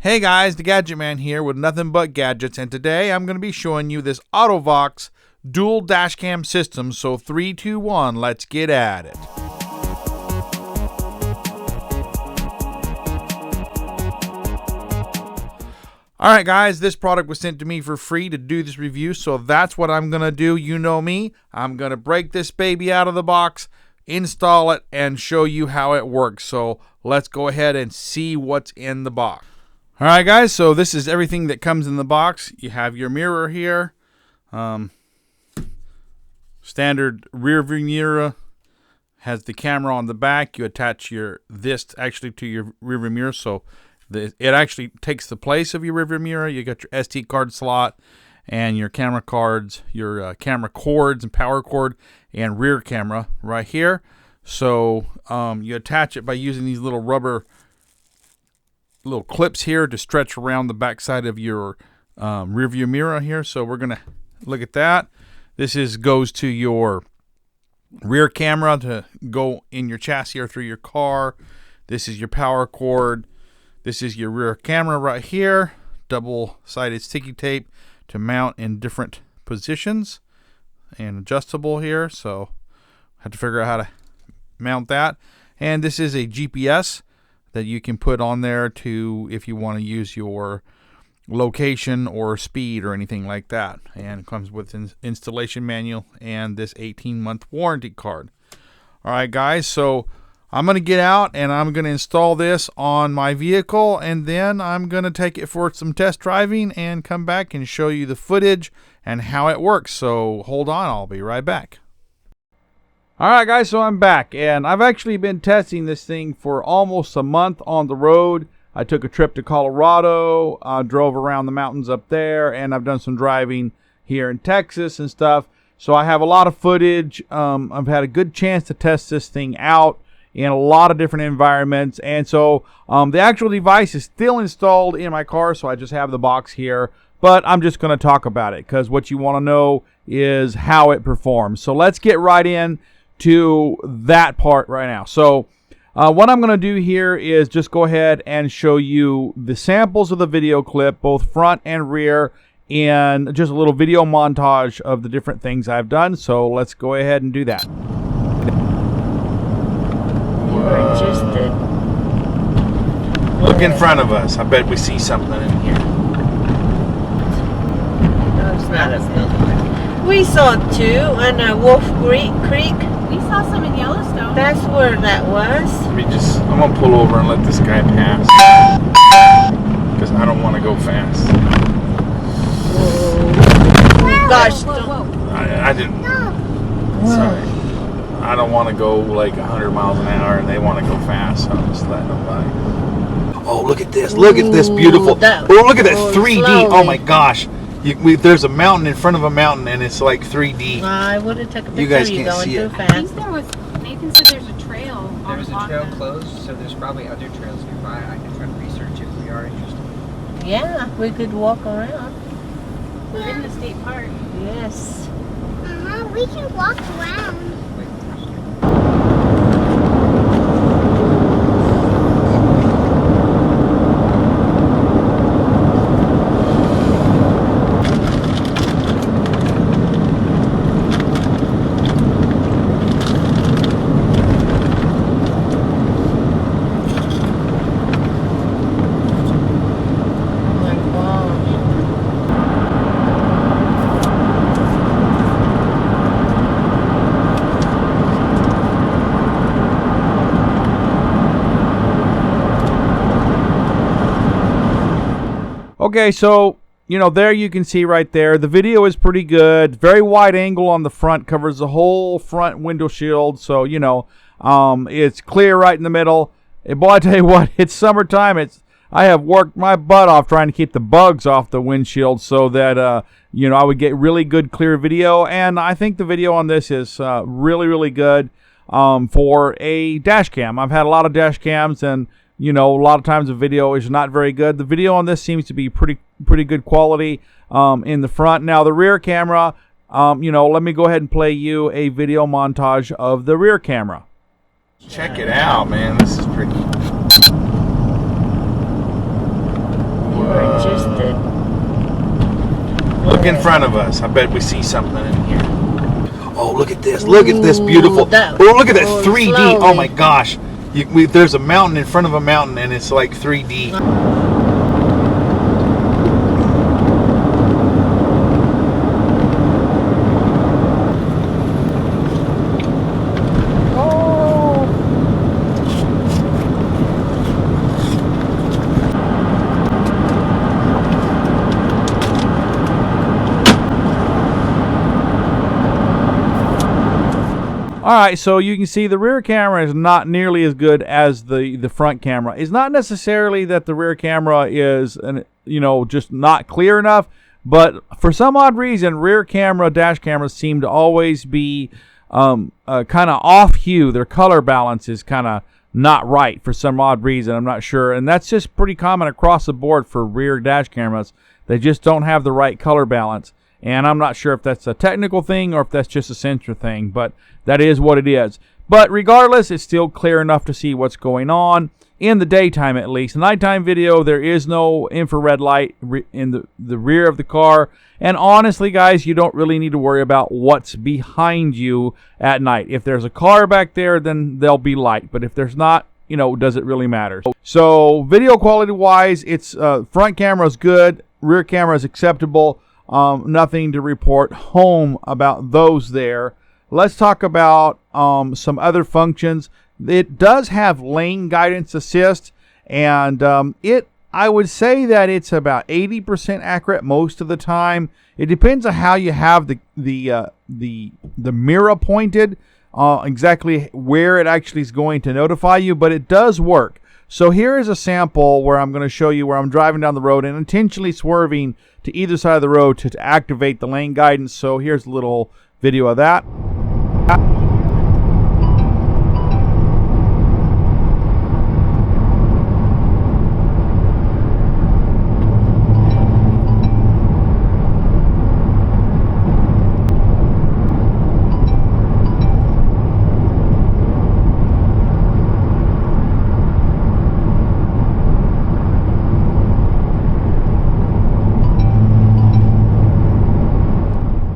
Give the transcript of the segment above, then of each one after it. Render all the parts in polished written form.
Hey guys, the Gadget Man here with Nothing But Gadgets, and today I'm going to be showing you this auto-vox dual dash cam system. So 3, 2, 1, let's get at it. Alright guys, this product was sent to me for free to do this review, so that's what I'm going to do. You know me, I'm going to break this baby out of the box, install it, and show you how it works. So let's go ahead and see what's in the box. Alright guys, so this is everything that comes in the box. You have your mirror here, standard rear view mirror, has the camera on the back. You attach this actually to your rear view mirror, so it actually takes the place of your rear view mirror. You got your SD card slot and your camera cards, your camera cords and power cord and rear camera right here. So you attach it by using these little rubber clips here to stretch around the back side of your rear view mirror here. So we're gonna look at that. This goes to your rear camera to go in your chassis or through your car. This is your power cord. This is your rear camera right here. Double-sided sticky tape to mount in different positions and adjustable here. So I have to figure out how to mount that. And this is a GPS that you can put on there to if you want to use your location or speed or anything like that. And it comes with an installation manual and this 18-month warranty card. All right guys, so I'm going to get out and I'm going to install this on my vehicle, and then I'm going to take it for some test driving and come back and show you the footage and how it works. So hold on, I'll be right back. Alright guys, so I'm back, and I've actually been testing this thing for almost a month on the road. I took a trip to Colorado, drove around the mountains up there, and I've done some driving here in Texas and stuff. So I have a lot of footage. I've had a good chance to test this thing out in a lot of different environments, and so the actual device is still installed in my car, so I just have the box here. But I'm just going to talk about it, because what you want to know is how it performs. So let's get right in to that part right now. So what I'm going to do here is just go ahead and show you the samples of the video clip, both front and rear, and just a little video montage of the different things I've done. So let's go ahead and do that. Look in front of us. I bet we see something in here. No, it's not a building. We saw two on Wolf Creek. We saw some in Yellowstone. That's where that was. I'm going to pull over and let this guy pass, because I don't want to go fast. Whoa. Gosh. Whoa. I didn't. Sorry. I don't want to go like 100 miles an hour, and they want to go fast, so I'm just letting them by. Oh, look at this. Look at this beautiful. Oh, look at that 3D. Slowly. Oh my gosh. There's a mountain in front of a mountain, and it's like 3D. I would have took a picture. You guys of you can't going see too it. I fast. think Nathan said there's a trail. There was a trail closed, so there's probably other trails nearby. I can try to research if we are interested. Yeah, we could walk around. We're in the state park. Yes. We can walk around. Okay, so, there you can see right there, the video is pretty good. Very wide angle on the front, covers the whole front window shield. So, it's clear right in the middle. And boy, I tell you what, it's summertime. I have worked my butt off trying to keep the bugs off the windshield so that, I would get really good, clear video. And I think the video on this is really, really good for a dash cam. I've had a lot of dash cams, and a lot of times the video is not very good. The video on this seems to be pretty good quality in the front. Now the rear camera, let me go ahead and play you a video montage of the rear camera. Check it out, man. This is pretty. look in front of us. I bet we see something in here. Oh, look at this. Look at this beautiful. Oh, look at that 3D. Oh my gosh. There's a mountain in front of a mountain, and it's like 3D. All right, so you can see the rear camera is not nearly as good as the front camera. It's not necessarily that the rear camera is, just not clear enough, but for some odd reason, rear camera, dash cameras seem to always be kind of off hue. Their color balance is kind of not right for some odd reason. I'm not sure, and that's just pretty common across the board for rear dash cameras. They just don't have the right color balance. And I'm not sure if that's a technical thing or if that's just a sensor thing, but that is what it is. But regardless, it's still clear enough to see what's going on in the daytime, at least. Nighttime video, there is no infrared light in the rear of the car. And honestly, guys, you don't really need to worry about what's behind you at night. If there's a car back there, then there'll be light. But if there's not, does it really matter? So video quality wise, it's front camera is good, rear camera is acceptable. Nothing to report home about those there. Let's talk about some other functions. It does have lane guidance assist, and I would say that it's about 80% accurate most of the time. It depends on how you have the mirror pointed, exactly where it actually is going to notify you, but it does work. So here is a sample where I'm going to show you where I'm driving down the road and intentionally swerving to either side of the road to activate the lane guidance. So here's a little video of that.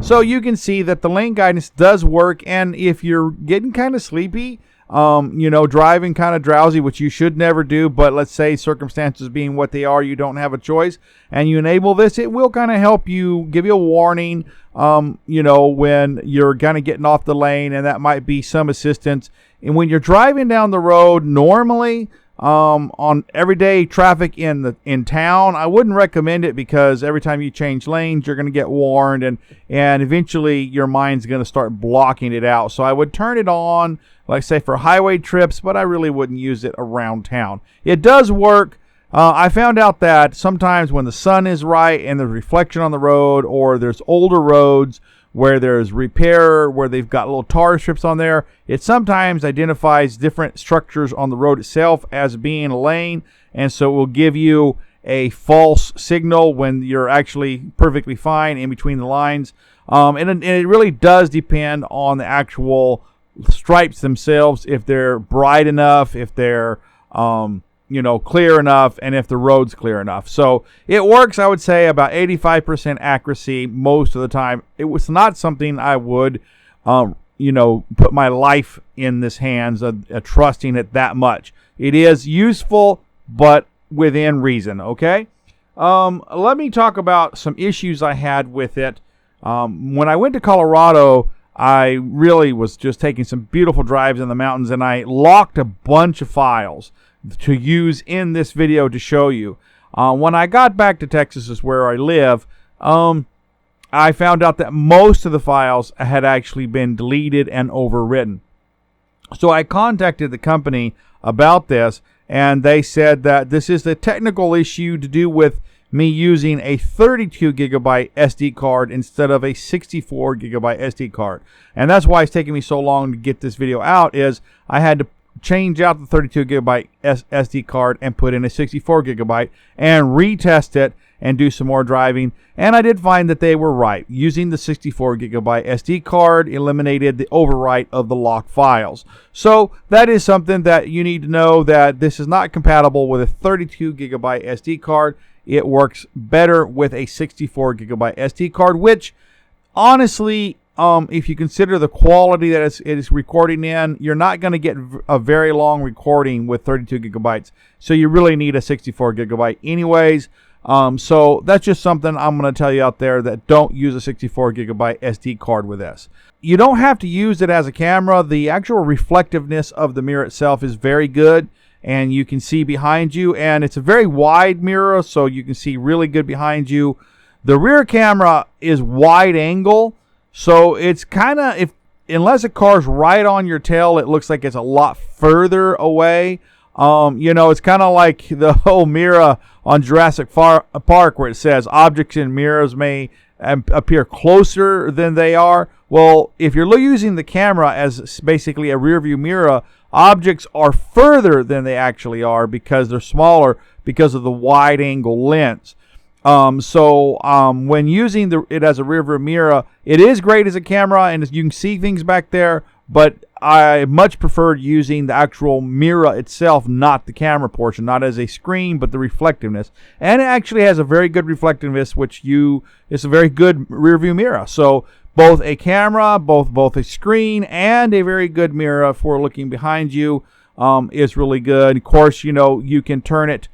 So you can see that the lane guidance does work, and if you're getting kind of sleepy, driving kind of drowsy, which you should never do, but let's say circumstances being what they are, you don't have a choice, and you enable this, it will kind of help you, give you a warning, when you're kind of getting off the lane, and that might be some assistance. And when you're driving down the road normally, on everyday traffic in town, I wouldn't recommend it, because every time you change lanes, you're going to get warned, and eventually your mind's going to start blocking it out. So I would turn it on, like say for highway trips, but I really wouldn't use it around town. It does work. I found out that sometimes when the sun is right and there's reflection on the road, or there's older roads where there's repair, where they've got little tar strips on there, it sometimes identifies different structures on the road itself as being a lane, and so it will give you a false signal when you're actually perfectly fine in between the lines. And it really does depend on the actual stripes themselves, if they're bright enough, if they're clear enough, and if the road's clear enough. So it works, I would say, about 85% accuracy most of the time. It was not something I would, put my life in this hands, trusting it that much. It is useful, but within reason, okay? Let me talk about some issues I had with it. When I went to Colorado, I really was just taking some beautiful drives in the mountains, and I locked a bunch of files to use in this video to show you. When I got back to Texas, is where I live, I found out that most of the files had actually been deleted and overwritten. So I contacted the company about this, and they said that this is a technical issue to do with me using a 32 gigabyte SD card instead of a 64 gigabyte SD card. And that's why it's taking me so long to get this video out, is I had to change out the 32 gigabyte SD card and put in a 64 gigabyte and retest it and do some more driving. And I did find that they were right. Using the 64 gigabyte SD card eliminated the overwrite of the lock files. So that is something that you need to know, that this is not compatible with a 32 gigabyte SD card. It works better with a 64 gigabyte SD card, which honestly, if you consider the quality that it is recording in, you're not going to get a very long recording with 32 gigabytes. So you really need a 64 gigabyte anyways. So that's just something I'm going to tell you out there, that don't use a 64 gigabyte SD card with this. You don't have to use it as a camera. The actual reflectiveness of the mirror itself is very good, and you can see behind you, and it's a very wide mirror, so you can see really good behind you. The rear camera is wide angle, so it's kind of, unless a car's right on your tail, it looks like it's a lot further away. It's kind of like the whole mirror on Jurassic Park, where it says objects in mirrors may appear closer than they are. Well, if you're using the camera as basically a rear view mirror, objects are further than they actually are because they're smaller because of the wide angle lens. When using it as a rear view mirror, it is great as a camera, and you can see things back there, but I much preferred using the actual mirror itself, not the camera portion, not as a screen, but the reflectiveness. And it actually has a very good reflectiveness, it's a very good rear view mirror. So both a camera, both a screen, and a very good mirror for looking behind you is really good. Of course, you can turn it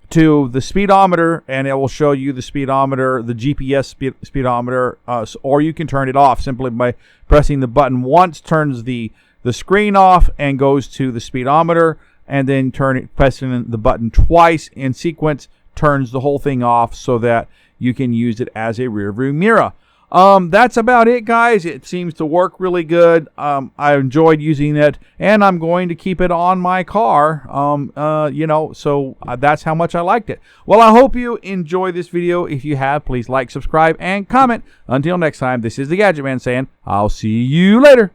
to the speedometer, and it will show you the speedometer, the GPS speedometer, or you can turn it off simply by pressing the button once, turns the screen off and goes to the speedometer, and then pressing the button twice in sequence turns the whole thing off so that you can use it as a rear view mirror. That's about it, guys. It seems to work really good. I enjoyed using it, and I'm going to keep it on my car. So that's how much I liked it. Well, I hope you enjoy this video. If you have, please like, subscribe, and comment. Until next time, this is the Gadget Man saying, I'll see you later.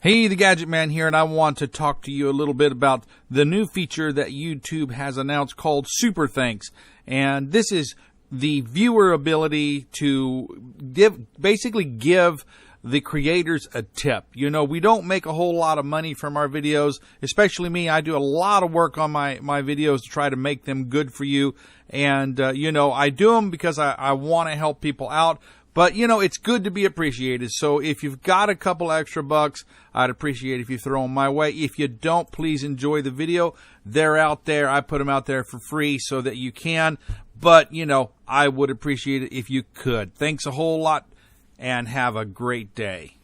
Hey, the Gadget Man here, and I want to talk to you a little bit about the new feature that YouTube has announced called Super Thanks. And this is the viewer ability to basically give the creators a tip. We don't make a whole lot of money from our videos, especially me. I do a lot of work on my videos to try to make them good for you. And, I do them because I want to help people out. But, it's good to be appreciated. So if you've got a couple extra bucks, I'd appreciate if you throw them my way. If you don't, please enjoy the video. They're out there. I put them out there for free so that you can. But, I would appreciate it if you could. Thanks a whole lot, and have a great day.